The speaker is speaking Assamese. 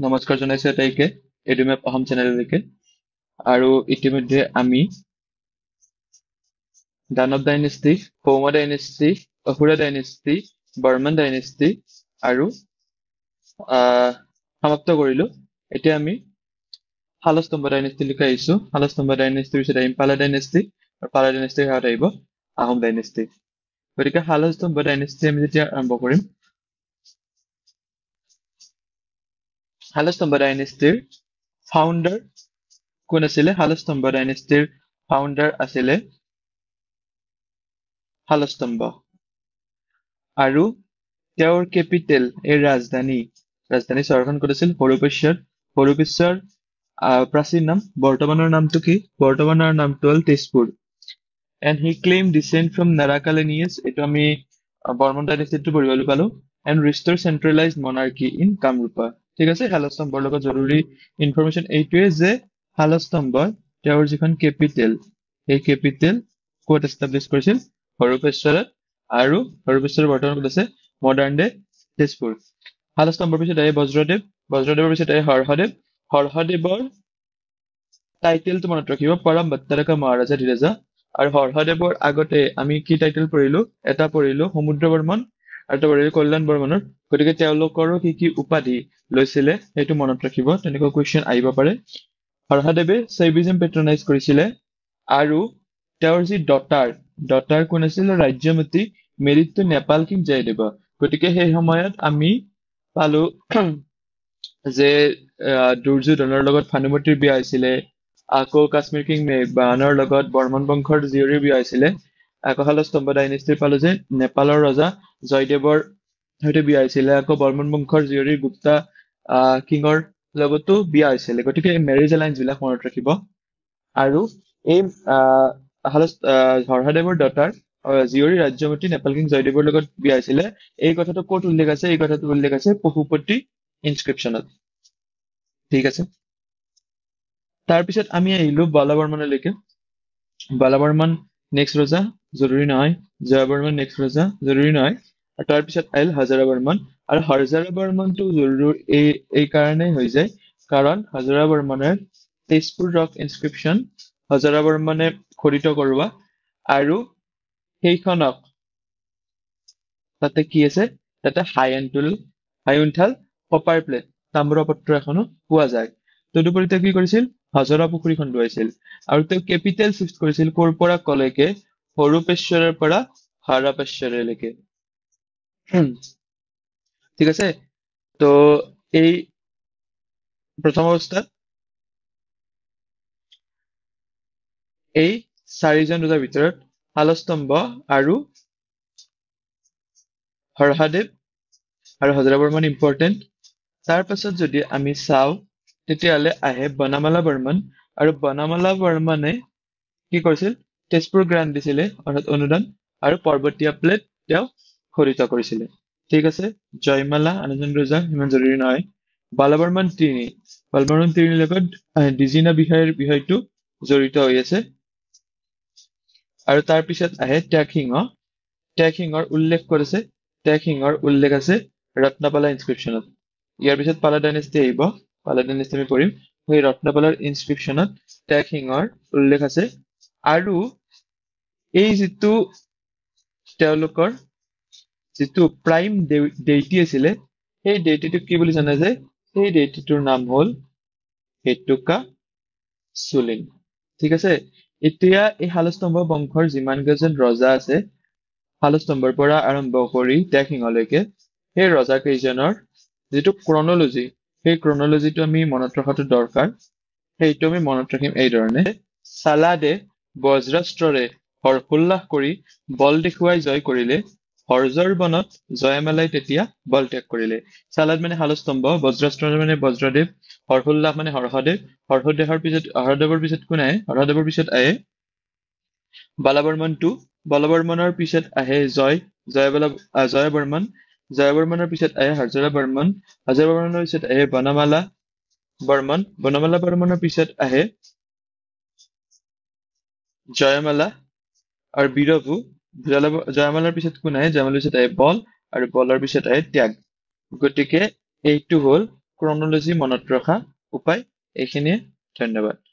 নমস্কাৰ জনাইছো আটাইকে এডুমেপ অসম চেনেললৈকে আৰু ইতিমধ্যে আমি দানৱ ডাইনেষ্টি, সৌম ডাইনেষ্টি, অসুৰা ডাইনেষ্টি, বৰ্মন ডাইনেষ্টি আৰু সমাপ্ত কৰিলো। এতিয়া আমি শালস্তম্ভ ডাইনেষ্টিলৈকে আহিছো। শালস্তম্ভ ডাইনেষ্টিৰ পিছত আহিম পালা ডাইনেষ্টি আৰু পালা ডাইনেষ্টিৰ শেষত আহিব আহোম ডাইনেষ্টি। গতিকে শালস্তম্ভ ডাইনেষ্টি আমি যেতিয়া আৰম্ভ কৰিম, শালস্তম্ভ ডাইনেষ্টিৰ ফাউণ্ডাৰ কোন আছিলে? শালস্তম্ভ ডাইনেষ্টিৰ ফাউণ্ডাৰ আছিলে শালস্তম্ভ আৰু তেওঁৰ কেপিটেল ৰাজধানী চহৰখন ক'ত আছিল? হৰূপেশ্বৰ প্ৰাচীন নাম। বৰ্তমানৰ নামটো কি? বৰ্তমানৰ নামটো হ'ল Tezpur. And he claim descent from Naraka lineage, এইটো আমি বৰ্মন ডাইনেষ্টিটো পঢ়িবলৈ পালো। And restore centralize monarchy in Kamarupa. ঠিক আছে, শালস্তম্ভৰ লগত জৰুৰী ইনফৰমেশ্যন এইটোৱে যে শালস্তম্ভৰ তেওঁৰ যিখন কেপিটেল, সেই কেপিটেল ক'ত এষ্টাব্লিছ কৰিছিল? হৰূপেশ্বৰত। আৰু হৰূপেশ্বৰৰ বৰ্তমান ক'ত আছে? Modern day Tezpur. শালস্তম্ভৰ পিছত আহে বজ্ৰদেৱৰ পিছত আহে হৰ্ষদেৱৰ টাইটেলটো মনত ৰাখিব, পৰম ভট্টাৰকা মহাৰাজা ধীৰাজা। আৰু হৰ্ষদেৱৰ আগতে আমি কি টাইটেল পঢ়িলো? এটা পঢ়িলো সমুদ্ৰ বৰ্মন আৰু এটা পঢ়িলো কল্যাণ বৰ্মনৰ। গতিকে তেওঁলোকৰো কি কি উপাধি লৈছিলে সেইটো মনত ৰাখিব, তেনেকুৱা কুৱেশ্যন আহিব পাৰে। হৰ্ষদেৱে শৈভিজম পেট্ৰনাইজ কৰিছিলে আৰু তেওঁৰ যি ডটাৰ কোন আছিল? ৰাজ্যমতী মেৰিড টু নেপাল কিং জয়দেৱা। গতিকে সেই সময়ত আমি পালো যে দুৰ্যোধনৰ লগত ভানুমতীৰ বিয়া হৈছিলে, আকৌ কাশ্মীৰ কিং মেঘবাহনৰ লগত বৰ্মন বংশৰ জীয়ৰীৰ বিয়া হৈছিলে। আকৌ শালস্তম্ভ ডাইনেষ্টিৰ পালো যে নেপালৰ ৰজা জয়দেৱৰ সৈতে বিয়া হৈছিলে, আকৌ বৰ্মন বংশৰ জীয়ৰী গুপ্তা কিঙৰ লগতো বিয়া হৈছিলে। গতিকে এই মেৰেজ এলায়েন্স বিলাক মনত ৰাখিব। আৰু এই হৰ্ষদেৱৰ ডটাৰ জীয়ৰী ৰাজ্যমতী নেপাল কিং জয়দেৱৰ লগত বিয়া হৈছিলে, এই কথাটো ক'ত উল্লেখ আছে? এই কথাটো উল্লেখ আছে পশুপতি ইনস্ক্ৰিপশ্যনত। ঠিক আছে, তাৰপিছত আমি আহিলো বালাবৰ্মনলৈকে। বালাবৰ্মন নেক্সট ৰজা, জৰুৰী নহয়। জয়বৰ্মন নেক্সট ৰজা, জৰুৰী নহয়। আৰু তাৰপিছত আহিল হাজাৰা বৰ্মন। আৰু হাজাৰা বৰ্মনটো জৰুৰী এই কাৰণেই হৈ যায় কাৰণ হাজাৰা বৰ্মনে তেজপুৰ ৰক ইনস্ক্ৰিপশ্যন হাজাৰা বৰ্মনে খোদিত কৰোৱা, আৰু সেইখনক তাতে কি আছে? তাতে হাইউণ্ঠাল কপাৰ প্লেট তাম্ৰপত্ৰ এখনো পোৱা যায়। তদুপৰি তেওঁ কি কৰিছিল? হাজৰা পুখুৰী খন্দুৱাইছিল। আৰু তেওঁ কেপিটেল শিফ্ট কৰিছিল ক'ৰ পৰা কলৈকে? হৰূপেশ্বৰৰ পৰা হৰপেশ্বৰলৈকে। ঠিক আছে, তো এই প্ৰথম অৱস্থাত এই চাৰিজন ৰজাৰ ভিতৰত শালস্তম্ভ আৰু হৰ্ষদেৱ আৰু হাজাৰা বৰ্মন ইম্পৰ্টেণ্ট। তাৰ পাছত যদি আমি চাওঁ তেতিয়াহ'লে আহে বনমালা বৰ্মন। আৰু বনমালা বৰ্মনে কি কৰিছিল? তেজপুৰ গ্ৰান্ট দিছিলে, অৰ্থাৎ অনুদান, আৰু পৰ্বতীয়া প্লেট তেওঁ খোদিত কৰিছিলে। ঠিক আছে, জয়মালা আনজন ৰজা ইমান জৰুৰী নহয়। বালাবৰ্মন তিনিৰ লগত ডিজিনা বিষয়টো জড়িত হৈ আছে। আৰু তাৰ পিছত আহে ত্যাগ সিংহৰ উল্লেখ ক'ত আছে? ত্যাগ সিংহৰ উল্লেখ আছে ৰত্নপালা ইনস্ক্ৰিপশ্যনত। ইয়াৰ পিছত পালা ডাইনেষ্টি আহিব, পালা ডাইনেষ্টি আমি পঢ়িম। সেই ৰত্নপালাৰ ইনস্ক্ৰিপশ্যনত ত্যাগ সিংহৰ উল্লেখ আছে। আৰু এই যিটো তেওঁলোকৰ যিটো প্ৰাইম ডেইটি আছিলে, সেই ডেইটিটোক কি বুলি জনা যায়? সেই ডেইটিটোৰ নাম হ'ল হেটুকা চুলিং। ঠিক আছে, এতিয়া এই শালস্তম্ভ বংশৰ যিমান কেইজন ৰজা আছে, শালস্তম্ভৰ পৰা আৰম্ভ কৰি ত্যাগ সিংহলৈকে, সেই ৰজা কেইজনৰ যিটো ক্ৰনলজি, সেই ক্ৰনলজিটো আমি মনত ৰখাটো দৰকাৰ। সেইটো আমি মনত ৰাখিম এই ধৰণে। চালাদে বজ্ৰাস্ত্ৰৰে হৰ্ষোল্লাস কৰি বল দেখুৱাই জয় কৰিলে, হৰ্ষৰ বনত জয়মালাই তেতিয়া বল ত্যাগ কৰিলে। চালাদ মানে শালস্তম্ভ, বজ্ৰাস্ত্ৰ মানে বজ্ৰদেৱ, হৰ্ষোল্লাস মানে হৰ্ষদেৱ। হৰ্ষদেৱৰ পিছত কোন আহে? হৰ্ষদেৱৰ পিছত আহে বালাবৰ্মন 2। বালাবৰ্মনৰ পিছত আহে জয়বৰ্মন। জয়বৰ্মনৰ পিছত আহে হাজাৰা বৰ্মন। হাজাৰা বৰ্মনৰ পিছত আহে বনমালা বৰ্মনৰ পিছত আহে জয়মালা আৰু বীৰভূ। জয়মালাৰ পিছত কোন আহে? জয়মালাৰ পিছত আহে বল, আৰু বলৰ পিছত আহে ত্যাগ। গতিকে এইটো হ'ল ক্ৰনলজি মনত ৰখা উপায় এইখিনিয়ে। ধন্যবাদ।